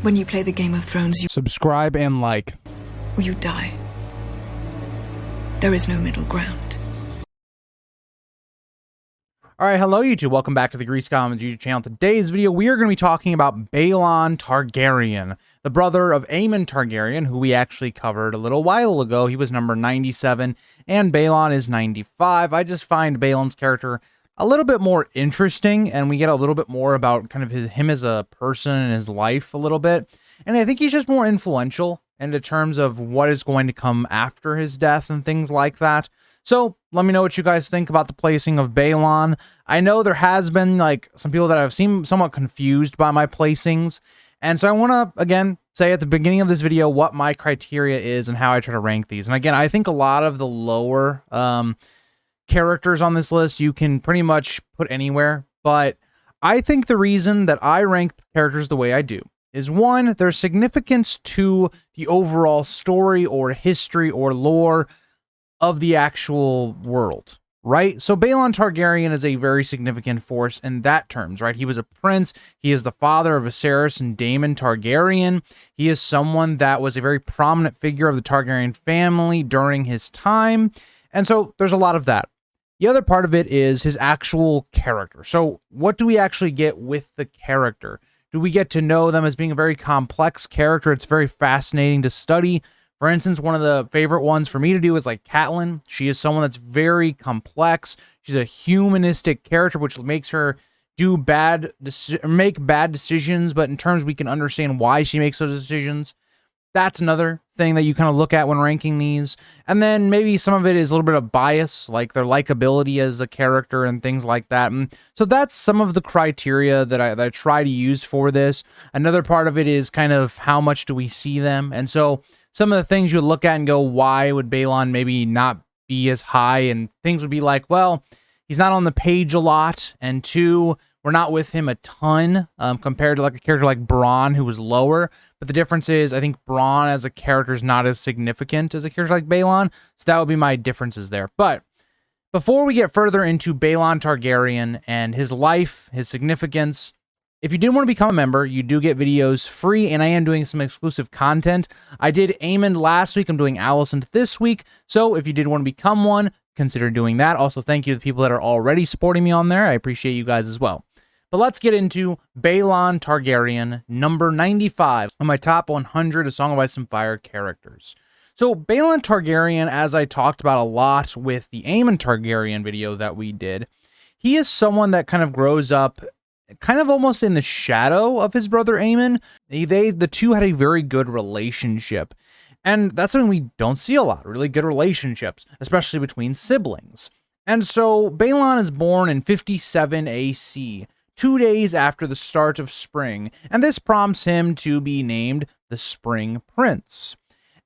When you play the Game of Thrones, you subscribe and like, or you die. There is no middle ground. All right, hello YouTube. Welcome back to the Grease Commons YouTube channel. Today's video, we are going to be talking about Baelon Targaryen, the brother of Aemon Targaryen, who we actually covered a little while ago. He was number 97, and Baelon is 95. I just find Baelon's character a little bit more interesting, and we get a little bit more about kind of him as a person and his life a little bit. And I think he's just more influential in terms of what is going to come after his death and things like that. So let me know what you guys think about the placing of Baelon. I know there has been like some people that I've seen somewhat confused by my placings. And so I want to, again, say at the beginning of this video what my criteria is and how I try to rank these. And again, I think a lot of the lower characters on this list you can pretty much put anywhere. But I think the reason that I rank characters the way I do is, one, their significance to the overall story or history or lore of the actual world, right? So Baelon Targaryen is a very significant force in that terms, right? He was a prince. He is the father of Viserys and Daemon Targaryen. He is someone that was a very prominent figure of the Targaryen family during his time. And so there's a lot of that. The other part of it is his actual character. So what do we actually get with the character? Do we get to know them as being a very complex character? It's very fascinating to study. For instance, one of the favorite ones for me to do is like Catelyn. She is someone that's very complex. She's a humanistic character, which makes her do make bad decisions, but in terms we can understand why she makes those decisions. That's another thing that you kind of look at when ranking these. And then maybe some of it is a little bit of bias, like their likability as a character and things like that. And so that's some of the criteria that I try to use for this. Another part of it is kind of how much do we see them. And so some of the things you would look at and go, why would Baelon maybe not be as high? And things would be like, well, he's not on the page a lot. And two, we're not with him a ton compared to like a character like Bronn, who was lower. But the difference is, I think Bronn as a character is not as significant as a character like Baelon. So that would be my differences there. But before we get further into Baelon Targaryen and his life, his significance, if you did want to become a member, you do get videos free, and I am doing some exclusive content. I did Aemon last week. I'm doing Alicent this week. So if you did want to become one, consider doing that. Also, thank you to the people that are already supporting me on there. I appreciate you guys as well. But let's get into Baelon Targaryen, number 95 on my top 100 A Song of Ice and Fire characters. So Baelon Targaryen, as I talked about a lot with the Aemon Targaryen video that we did, he is someone that kind of grows up kind of almost in the shadow of his brother Aemon. The two had a very good relationship. And that's something we don't see a lot, really good relationships, especially between siblings. And so Baelon is born in 57 AC, 2 days after the start of spring, and this prompts him to be named the Spring Prince.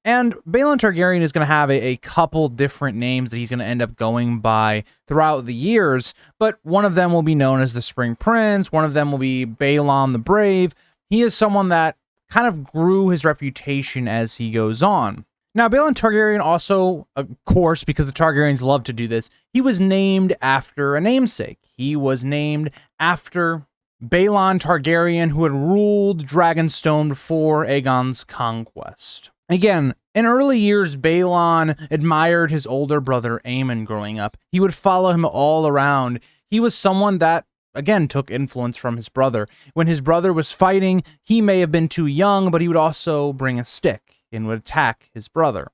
And Baelon Targaryen is going to have a couple different names that he's going to end up going by throughout the years, but one of them will be known as the Spring Prince, one of them will be Baelon the Brave. He is someone that kind of grew his reputation as he goes on. Now, Baelon Targaryen also, of course, because the Targaryens love to do this, he was named after a namesake. He was named after Baelon Targaryen, who had ruled Dragonstone before Aegon's conquest. Again, in early years, Baelon admired his older brother Aemon growing up. He would follow him all around. He was someone that, again, took influence from his brother. When his brother was fighting, he may have been too young, but he would also bring a stick and would attack his brother.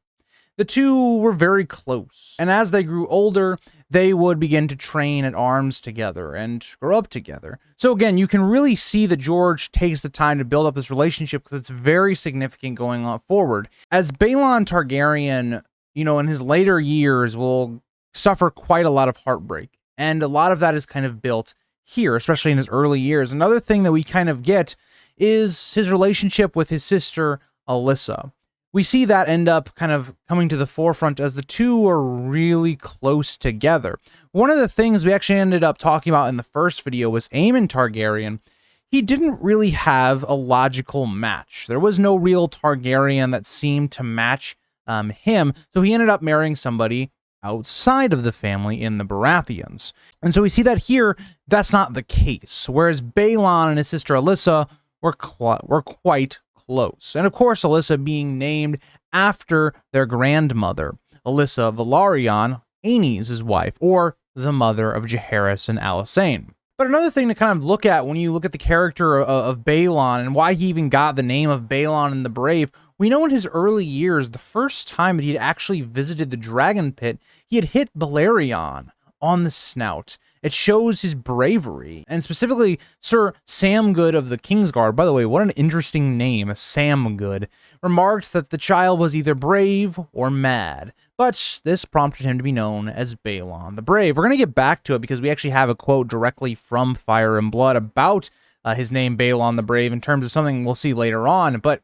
The two were very close, and as they grew older, they would begin to train at arms together and grow up together. So again, you can really see that George takes the time to build up this relationship because it's very significant going on forward. As Baelon Targaryen, in his later years will suffer quite a lot of heartbreak, and a lot of that is kind of built here, especially in his early years. Another thing that we kind of get is his relationship with his sister, Alyssa. We see that end up kind of coming to the forefront as the two are really close together. One of the things we actually ended up talking about in the first video was Aemon Targaryen. He didn't really have a logical match. There was no real Targaryen that seemed to match him, so he ended up marrying somebody outside of the family in the Baratheons. And so we see that here, that's not the case. Whereas Baelon and his sister Alyssa were quite close. And of course, Alyssa being named after their grandmother, Alyssa Velaryon, Aenys' wife, or the mother of Jaehaerys and Alysanne. But another thing to kind of look at when you look at the character of Baelon and why he even got the name of Baelon and the Brave, we know in his early years, the first time that he had actually visited the Dragon Pit, he had hit Balerion on the snout. It shows his bravery, and specifically Sir Samgood of the Kingsguard, by the way, what an interesting name, Samgood, remarked that the child was either brave or mad, but this prompted him to be known as Baelon the Brave. We're going to get back to it because we actually have a quote directly from Fire and Blood about his name, Baelon the Brave, in terms of something we'll see later on, but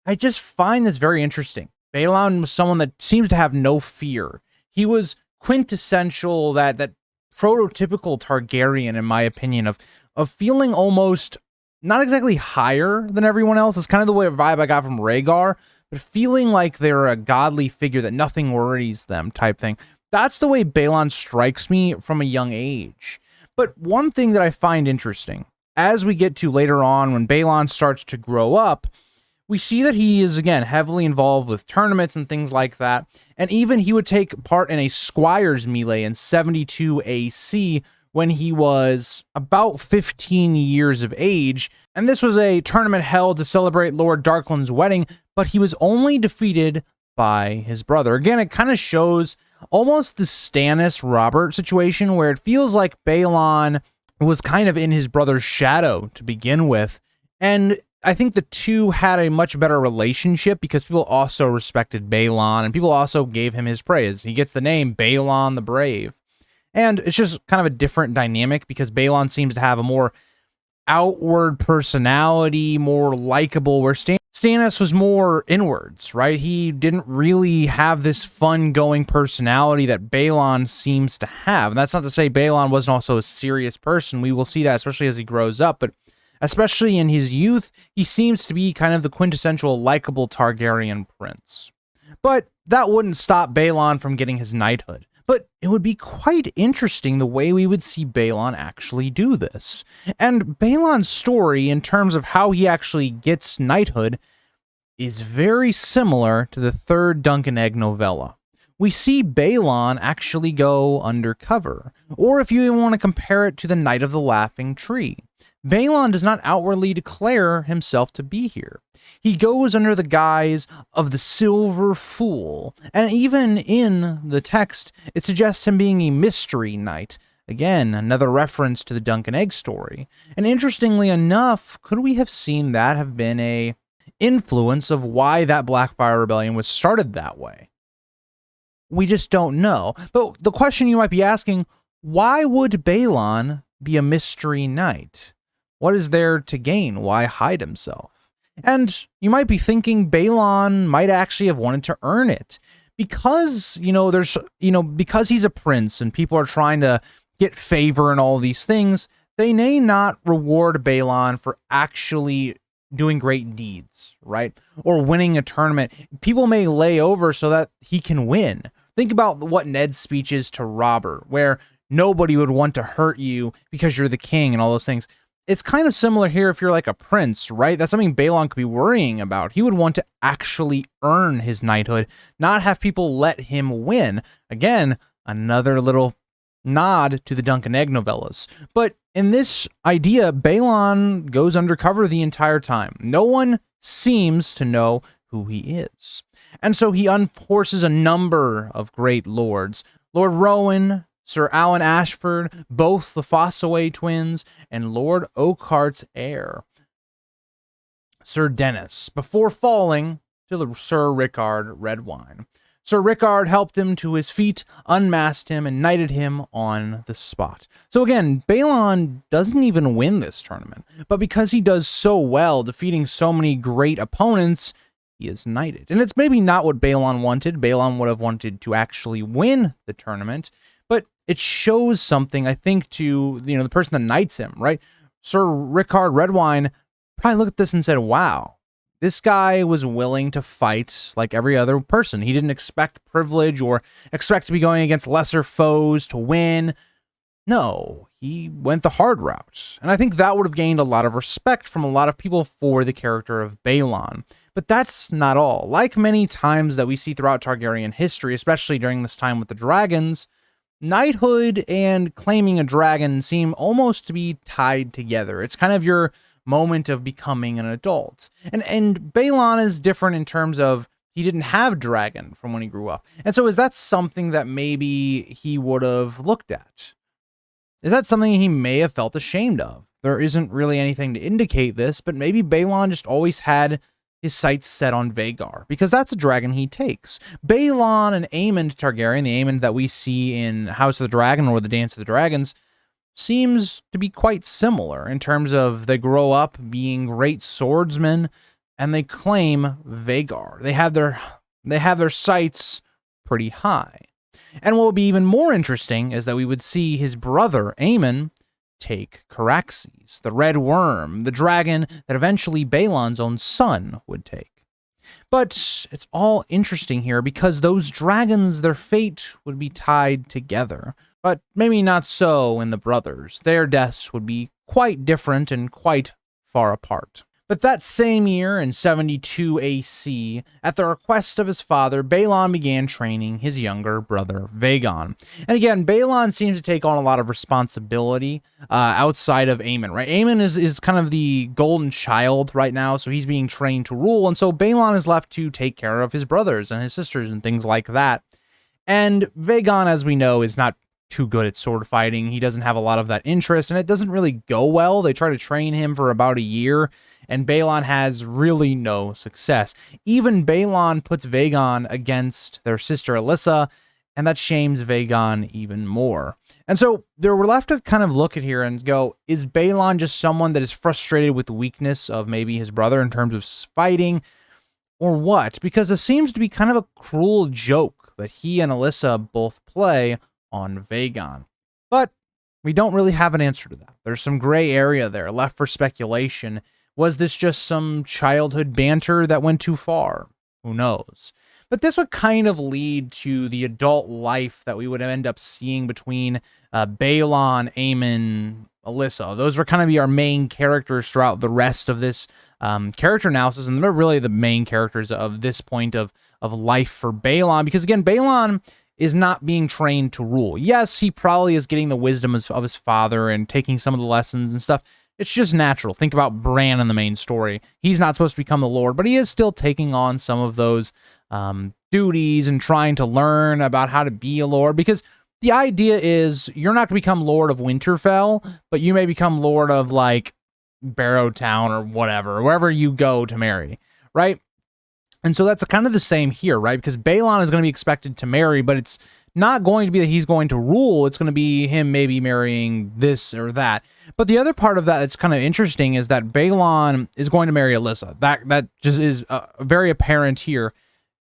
I just find this very interesting. Baelon was someone that seems to have no fear. He was quintessential, that prototypical Targaryen, in my opinion, of feeling almost not exactly higher than everyone else. It's kind of the vibe I got from Rhaegar, but feeling like they're a godly figure that nothing worries them type thing. That's the way Baelon strikes me from a young age. But one thing that I find interesting, as we get to later on when Baelon starts to grow up, we see that he is, again, heavily involved with tournaments and things like that, and even he would take part in a Squires melee in 72 AC when he was about 15 years of age, and this was a tournament held to celebrate Lord Darkland's wedding, but he was only defeated by his brother. Again, it kind of shows almost the Stannis Robert situation where it feels like Baelon was kind of in his brother's shadow to begin with, and I think the two had a much better relationship because people also respected Baelon and people also gave him his praise. He gets the name Baelon the Brave. And it's just kind of a different dynamic because Baelon seems to have a more outward personality, more likable, where Stannis was more inwards, right? He didn't really have this fun-going personality that Baelon seems to have. And that's not to say Baelon wasn't also a serious person. We will see that, especially as he grows up, but especially in his youth, he seems to be kind of the quintessential likable Targaryen prince. But that wouldn't stop Baelon from getting his knighthood. But it would be quite interesting the way we would see Baelon actually do this. And Baelon's story, in terms of how he actually gets knighthood, is very similar to the third Dunk and Egg novella. We see Baelon actually go undercover, or if you even want to compare it to the Knight of the Laughing Tree. Baelon does not outwardly declare himself to be here. He goes under the guise of the Silver Fool, and even in the text, it suggests him being a mystery knight. Again, another reference to the Dunk and Egg story. And interestingly enough, could we have seen that have been a influence of why that Blackfire Rebellion was started that way? We just don't know. But the question you might be asking, why would Baelon be a mystery knight? What is there to gain? Why hide himself? And you might be thinking Baelon might actually have wanted to earn it. Because, because he's a prince and people are trying to get favor and all these things, they may not reward Baelon for actually doing great deeds, right? Or winning a tournament. People may lay over so that he can win. Think about what Ned's speech is to Robert, where nobody would want to hurt you because you're the king and all those things. It's kind of similar here if you're like a prince, right? That's something Baelon could be worrying about. He would want to actually earn his knighthood, not have people let him win. Again, another little nod to the Dunk and Egg novellas. But in this idea, Baelon goes undercover the entire time. No one seems to know who he is. And so he unhorses a number of great lords. Lord Rowan, Sir Alan Ashford, both the Fossaway twins, and Lord Oakheart's heir, Sir Dennis, before falling to Sir Rickard Redwine. Sir Rickard helped him to his feet, unmasked him, and knighted him on the spot. So again, Baelon doesn't even win this tournament, but because he does so well, defeating so many great opponents, he is knighted. And it's maybe not what Baelon wanted. Baelon would have wanted to actually win the tournament, but it shows something, I think, to the person that knights him, right? Sir Rickard Redwine probably looked at this and said, wow, this guy was willing to fight like every other person. He didn't expect privilege or expect to be going against lesser foes to win. No, he went the hard route. And I think that would have gained a lot of respect from a lot of people for the character of Baelon. But that's not all. Like many times that we see throughout Targaryen history, especially during this time with the dragons, knighthood and claiming a dragon seem almost to be tied together. It's kind of your moment of becoming an adult. And Baelon is different in terms of he didn't have dragon from when he grew up. And so is that something that maybe he would have looked at? Is that something he may have felt ashamed of? There isn't really anything to indicate this, but maybe Baelon just always had his sights set on Vhagar, because that's a dragon he takes. Baelon and Aemond Targaryen, the Aemond that we see in House of the Dragon or the Dance of the Dragons, seems to be quite similar in terms of they grow up being great swordsmen and they claim Vhagar. They have their sights pretty high. And what would be even more interesting is that we would see his brother, Aemon, take Caraxes, the red worm, the dragon that eventually Baelon's own son would take. But it's all interesting here because those dragons, their fate would be tied together. But maybe not so in the brothers. Their deaths would be quite different and quite far apart. But that same year, in 72 AC, at the request of his father, Baelon began training his younger brother, Vagon. And again, Baelon seems to take on a lot of responsibility outside of Aemon, right? Aemon is kind of the golden child right now, so he's being trained to rule, and so Baelon is left to take care of his brothers and his sisters and things like that. And Vagon, as we know, is not too good at sword fighting. He doesn't have a lot of that interest, and it doesn't really go well. They try to train him for about a year, and Baelon has really no success. Even Baelon puts Vagon against their sister Alyssa, and that shames Vagon even more. And so we're left to kind of look at here and go, is Baelon just someone that is frustrated with the weakness of maybe his brother in terms of fighting, or what? Because it seems to be kind of a cruel joke that he and Alyssa both play on Vagon. But we don't really have an answer to that. There's some gray area there left for speculation. Was this just some childhood banter that went too far? Who knows? But this would kind of lead to the adult life that we would end up seeing between Baelon, Aemon, Alyssa. Those were kind of be our main characters throughout the rest of this character analysis, and they're really the main characters of this point of life for Baelon, because again, Baelon is not being trained to rule. Yes, he probably is getting the wisdom of his father and taking some of the lessons and stuff. It's just natural. Think about Bran in the main story. He's not supposed to become the Lord, but he is still taking on some of those duties and trying to learn about how to be a Lord, because the idea is you're not going to become Lord of Winterfell, but you may become Lord of, like, Barrowtown or whatever, wherever you go to marry, right? And so that's kind of the same here, right? Because Baelon is going to be expected to marry, but it's not going to be that he's going to rule. It's going to be him maybe marrying this or that. But the other part of that that's kind of interesting is that Baelon is going to marry Alyssa. That just is very apparent here.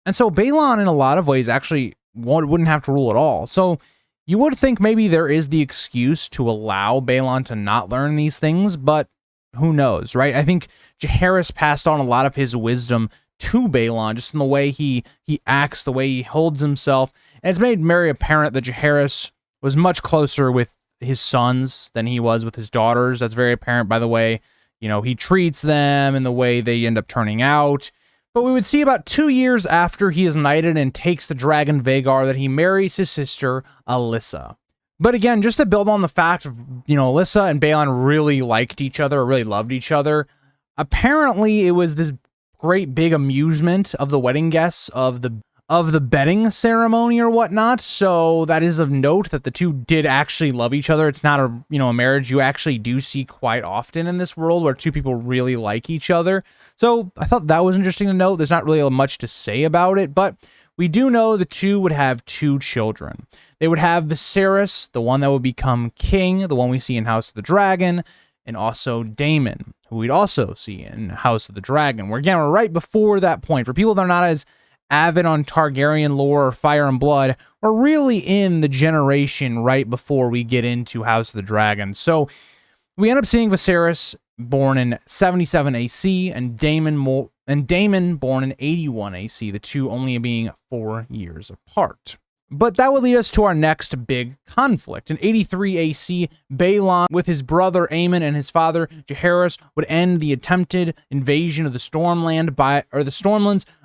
And so Baelon, in a lot of ways, actually wouldn't have to rule at all. So you would think maybe there is the excuse to allow Baelon to not learn these things, but who knows, right? I think Jaehaerys passed on a lot of his wisdom to Baelon, just in the way he acts, the way he holds himself. And it's made very apparent that Jaehaerys was much closer with his sons than he was with his daughters. That's very apparent by the way, he treats them and the way they end up turning out. But we would see about 2 years after he is knighted and takes the dragon Vhagar that he marries his sister, Alyssa. But again, just to build on the fact of, Alyssa and Baelon really liked each other, or really loved each other, apparently it was this great big amusement of the wedding guests of the betting ceremony or whatnot. So that is of note that the two did actually love each other. It's not a marriage you actually do see quite often in this world where two people really like each other. So I thought that was interesting to note. There's not really much to say about it, but we do know the two would have 2 children. They would have Viserys, the one that would become king, the one we see in House of the Dragon, and also Daemon, who we'd also see in House of the Dragon. We're right before that point. For people that are not as avid on Targaryen lore or Fire and Blood, we're really in the generation right before we get into House of the Dragon. So we end up seeing Viserys born in 77 AC and Daemon born in 81 AC, the two only being 4 years apart. But that would lead us to our next big conflict. In 83 AC, Baelon, with his brother Aemon and his father Jaehaerys, would end the attempted invasion of the Stormlands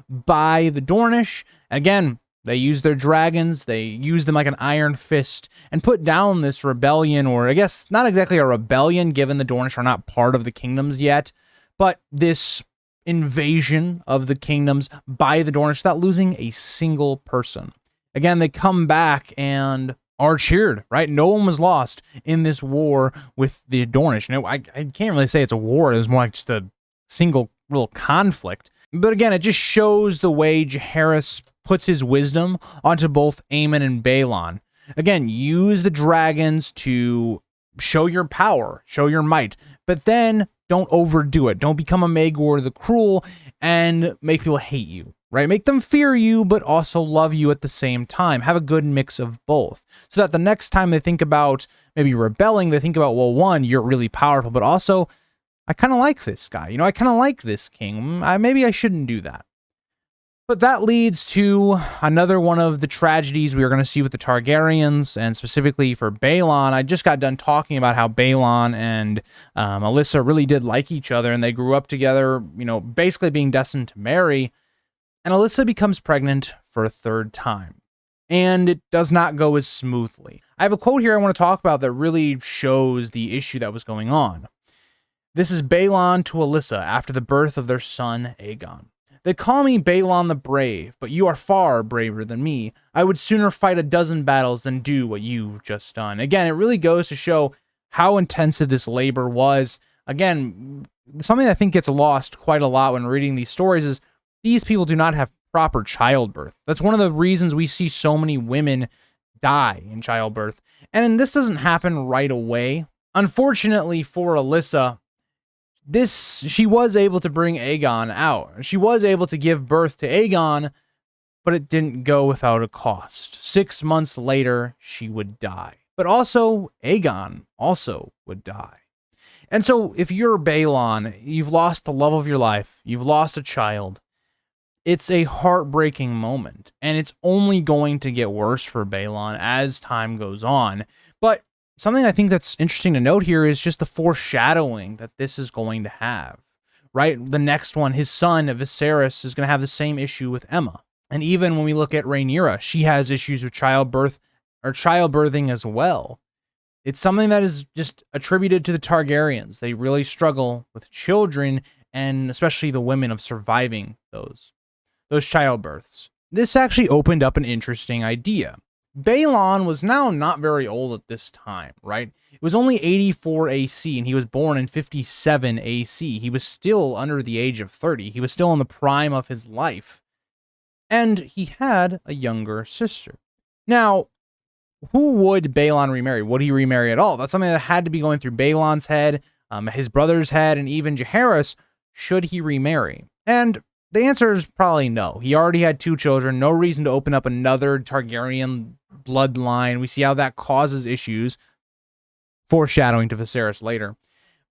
by the Dornish. Again, they used their dragons, they used them like an iron fist, and put down this rebellion, or I guess not exactly a rebellion, given the Dornish are not part of the kingdoms yet, but this invasion of the kingdoms by the Dornish without losing a single person. Again, they come back and are cheered, right? No one was lost in this war with the Dornish. And I can't really say it's a war. It was more like just a single little conflict. But again, it just shows the way Jaehaerys puts his wisdom onto both Aemon and Baelon. Again, use the dragons to show your power, show your might, but then don't overdo it. Don't become a Maegor the Cruel and make people hate you. Right? Make them fear you, but also love you at the same time. Have a good mix of both. So that the next time they think about maybe rebelling, they think about, well, one, you're really powerful, but also, I kind of like this guy. I kind of like this king. Maybe I shouldn't do that. But that leads to another one of the tragedies we are going to see with the Targaryens, and specifically for Baelon. I just got done talking about how Baelon and Alyssa really did like each other, and they grew up together, basically being destined to marry. And Alyssa becomes pregnant for a third time. And it does not go as smoothly. I have a quote here I want to talk about that really shows the issue that was going on. This is Baelon to Alyssa after the birth of their son, Aegon. They call me Baelon the Brave, but you are far braver than me. I would sooner fight a dozen battles than do what you've just done. Again, it really goes to show how intensive this labor was. Again, something I think gets lost quite a lot when reading these stories is these people do not have proper childbirth. That's one of the reasons we see so many women die in childbirth. And this doesn't happen right away. Unfortunately for Alyssa, she was able to bring Aegon out. She was able to give birth to Aegon, but it didn't go without a cost. 6 months later, she would die. But also, Aegon also would die. And so, if you're Baelon, you've lost the love of your life, you've lost a child, it's a heartbreaking moment, and it's only going to get worse for Baelon as time goes on. But something I think that's interesting to note here is just the foreshadowing that this is going to have, right? The next one, his son, Viserys, is going to have the same issue with Aemma. And even when we look at Rhaenyra, she has issues with childbirthing as well. It's something that is just attributed to the Targaryens. They really struggle with children, and especially the women, of surviving those childbirths. This actually opened up an interesting idea. Baelon was now not very old at this time, right? It was only 84 AC, and he was born in 57 AC. He was still under the age of 30. He was still in the prime of his life. And he had a younger sister. Now, who would Baelon remarry? Would he remarry at all? That's something that had to be going through Baelon's head, his brother's head, and even Jaehaerys. Should he remarry? And the answer is probably no. He already had 2 children. No reason to open up another Targaryen bloodline. We see how that causes issues. Foreshadowing to Viserys later.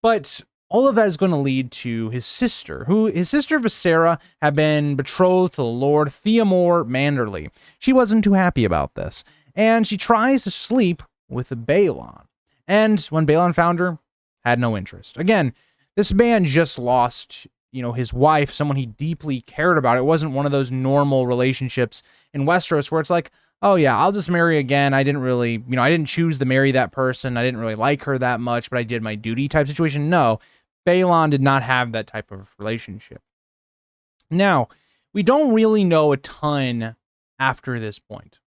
But all of that is going to lead to his sister, his sister Visera had been betrothed to Lord Theomore Manderly. She wasn't too happy about this, and she tries to sleep with Baelon. And when Baelon found her, had no interest. Again, this man just lost his wife, someone he deeply cared about. It wasn't one of those normal relationships in Westeros where it's like, oh yeah, I'll just marry again. I didn't really, I didn't choose to marry that person. I didn't really like her that much, but I did my duty type situation. No, Baelon did not have that type of relationship. Now, we don't really know a ton after this point,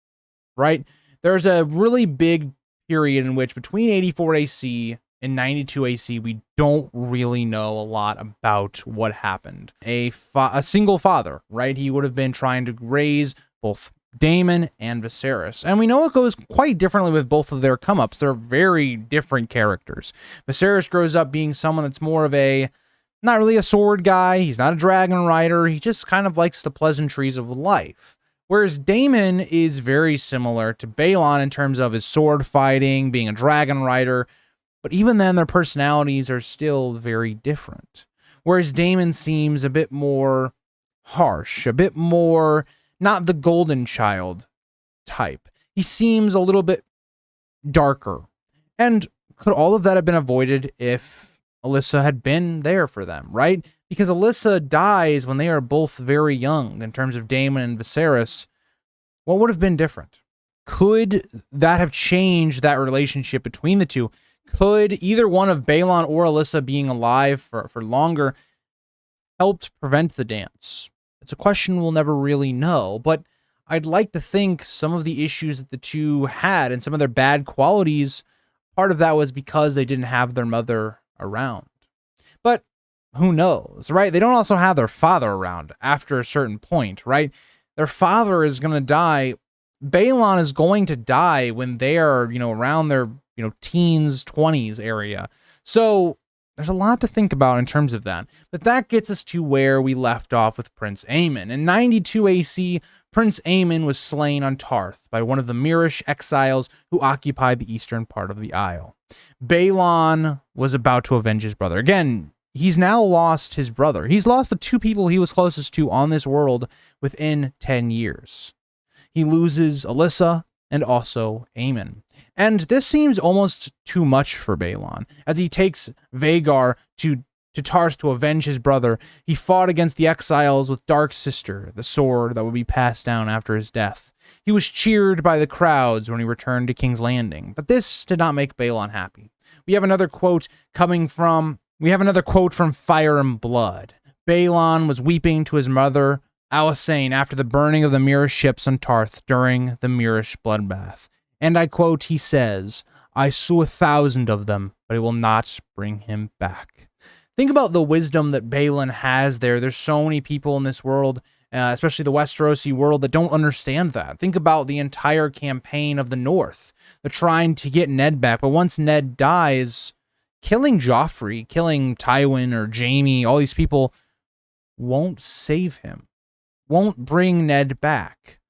right? There's a really big period in which between 84 AC in 92 AC, we don't really know a lot about what happened. A single father, right? He would have been trying to raise both Daemon and Viserys. And we know it goes quite differently with both of their come-ups. They're very different characters. Viserys grows up being someone that's more of not really a sword guy. He's not a dragon rider. He just kind of likes the pleasantries of life. Whereas Daemon is very similar to Baelon in terms of his sword fighting, being a dragon rider. But even then, their personalities are still very different. Whereas Daemon seems a bit more harsh, a bit more not the golden child type. he seems a little bit darker. And could all of that have been avoided if Alyssa had been there for them, right? Because Alyssa dies when they are both very young in terms of Daemon and Viserys. What would have been different? Could that have changed that relationship between the two? Could either one of Baelon or Alyssa being alive for longer helped prevent the dance? It's a question we'll never really know, but I'd like to think some of the issues that the two had and some of their bad qualities, part of that was because they didn't have their mother around. But who knows, right? They don't also have their father around after a certain point, right? Their father is going to die. Baelon is going to die when they are, around their, teens, 20s area. So there's a lot to think about in terms of that. But that gets us to where we left off with Prince Aemon. In 92 AC, Prince Aemon was slain on Tarth by one of the Myrish exiles who occupied the eastern part of the Isle. Baelon was about to avenge his brother. Again, he's now lost his brother. He's lost the two people he was closest to on this world within 10 years. He loses Alyssa and also Aemon. And this seems almost too much for Baelon. As he takes Vhagar to Tarth to avenge his brother, he fought against the exiles with Dark Sister, the sword that would be passed down after his death. He was cheered by the crowds when he returned to King's Landing, but this did not make Baelon happy. We have another quote from Fire and Blood. Baelon was weeping to his mother, Alysanne, after the burning of the Myrish ships on Tarth during the Myrish bloodbath. And I quote, he says, "I slew 1,000 of them, but it will not bring him back." Think about the wisdom that Baelon has there. There's so many people in this world, especially the Westerosi world, that don't understand that. Think about the entire campaign of the North. They're trying to get Ned back, but once Ned dies, killing Joffrey, killing Tywin or Jaime, all these people won't save him, won't bring Ned back.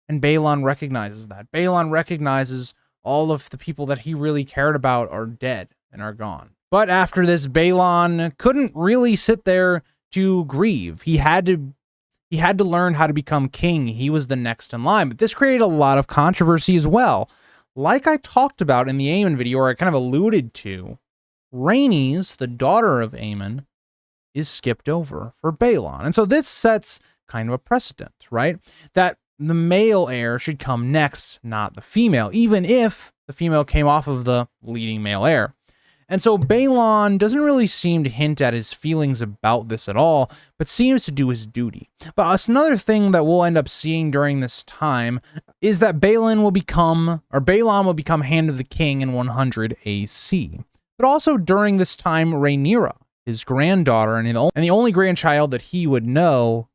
And Baelon recognizes that. Baelon recognizes all of the people that he really cared about are dead and are gone. But after this, Baelon couldn't really sit there to grieve. He had to learn how to become king. He was the next in line. But this created a lot of controversy as well. Like I talked about in the Aemon video, or I kind of alluded to, Rhaenys, the daughter of Aemon, is skipped over for Baelon. And so this sets kind of a precedent, right? That the male heir should come next, not the female, even if the female came off of the leading male heir. And so Baelon doesn't really seem to hint at his feelings about this at all, but seems to do his duty. But another thing that we'll end up seeing during this time is that Baelon will become Hand of the King in 100 AC. But also during this time, Rhaenyra, his granddaughter and the only grandchild that he would know,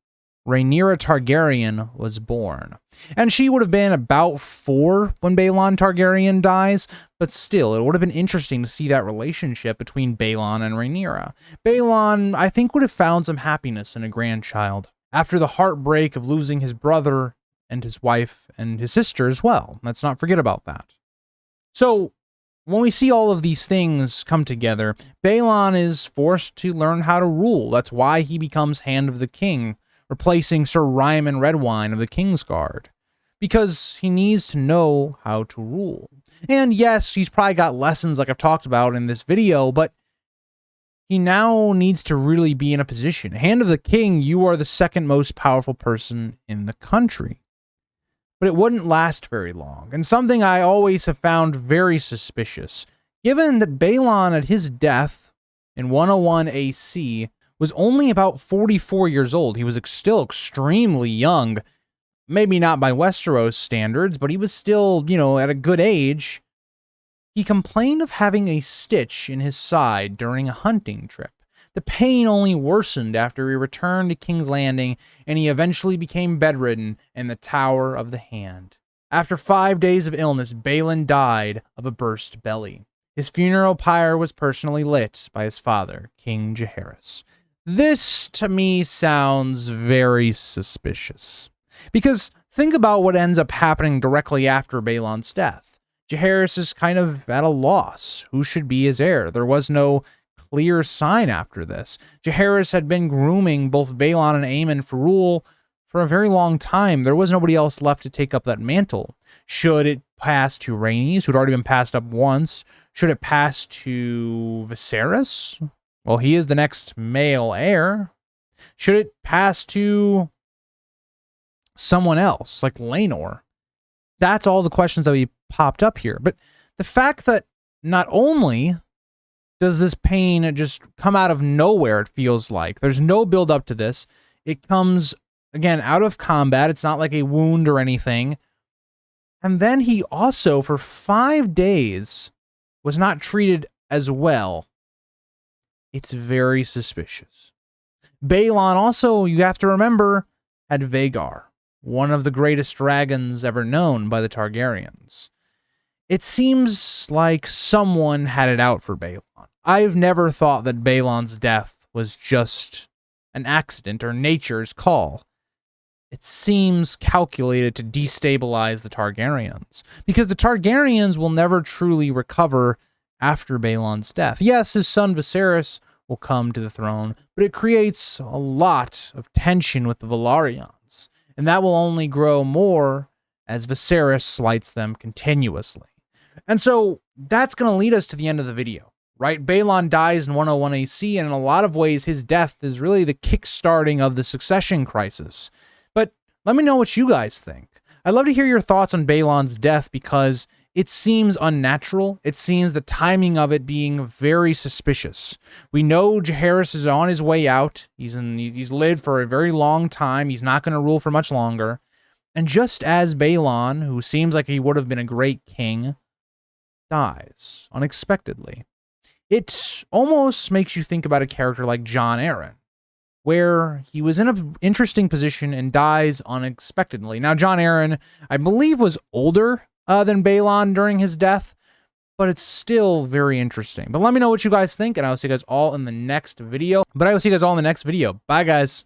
Rhaenyra Targaryen, was born. And she would have been about 4 when Baelon Targaryen dies, but still, it would have been interesting to see that relationship between Baelon and Rhaenyra. Baelon, I think, would have found some happiness in a grandchild, after the heartbreak of losing his brother and his wife and his sister as well. Let's not forget about that. So, when we see all of these things come together, Baelon is forced to learn how to rule. That's why he becomes Hand of the King, replacing Sir Ryman Redwine of the Kingsguard, because he needs to know how to rule. And yes, he's probably got lessons like I've talked about in this video, but he now needs to really be in a position. Hand of the King, you are the second most powerful person in the country. But it wouldn't last very long, and something I always have found very suspicious, given that Baelon at his death in 101 AC was only about 44 years old. He was still extremely young, maybe not by Westeros standards, but he was still, at a good age. He complained of having a stitch in his side during a hunting trip. The pain only worsened after he returned to King's Landing, and he eventually became bedridden in the Tower of the Hand. After 5 days of illness, Baelon died of a burst belly. His funeral pyre was personally lit by his father, King Jaehaerys. This, to me, sounds very suspicious. Because think about what ends up happening directly after Baelon's death. Jaehaerys is kind of at a loss. Who should be his heir? There was no clear sign after this. Jaehaerys had been grooming both Baelon and Aemon for rule for a very long time, there was nobody else left to take up that mantle. Should it pass to Rhaenys, who'd already been passed up once? Should it pass to Viserys? Well, he is the next male heir. Should it pass to someone else, like Laenor? That's all the questions that we popped up here. But the fact that not only does this pain just come out of nowhere, it feels like. There's no build up to this. It comes, again, out of combat. It's not like a wound or anything. And then he also, for 5 days, was not treated as well. It's very suspicious. Baelon also, you have to remember, had Vhagar, one of the greatest dragons ever known by the Targaryens. It seems like someone had it out for Baelon. I've never thought that Baelon's death was just an accident or nature's call. It seems calculated to destabilize the Targaryens, because the Targaryens will never truly recover after Baelon's death. Yes, his son Viserys will come to the throne, but it creates a lot of tension with the Velaryons, and that will only grow more as Viserys slights them continuously. And so that's going to lead us to the end of the video, right? Baelon dies in 101 AC, and in a lot of ways, his death is really the kickstarting of the succession crisis. But let me know what you guys think. I'd love to hear your thoughts on Baelon's death, because it seems unnatural. It seems the timing of it being very suspicious. We know Jaehaerys is on his way out. He's lived for a very long time. He's not going to rule for much longer. And just as Baelon, who seems like he would have been a great king, dies unexpectedly, it almost makes you think about a character like Jon Arryn, where he was in an interesting position and dies unexpectedly. Now, Jon Arryn, I believe, was older than Baelon during his death, but it's still very interesting. But let me know what you guys think, and I will see you guys all in the next video. Bye, guys.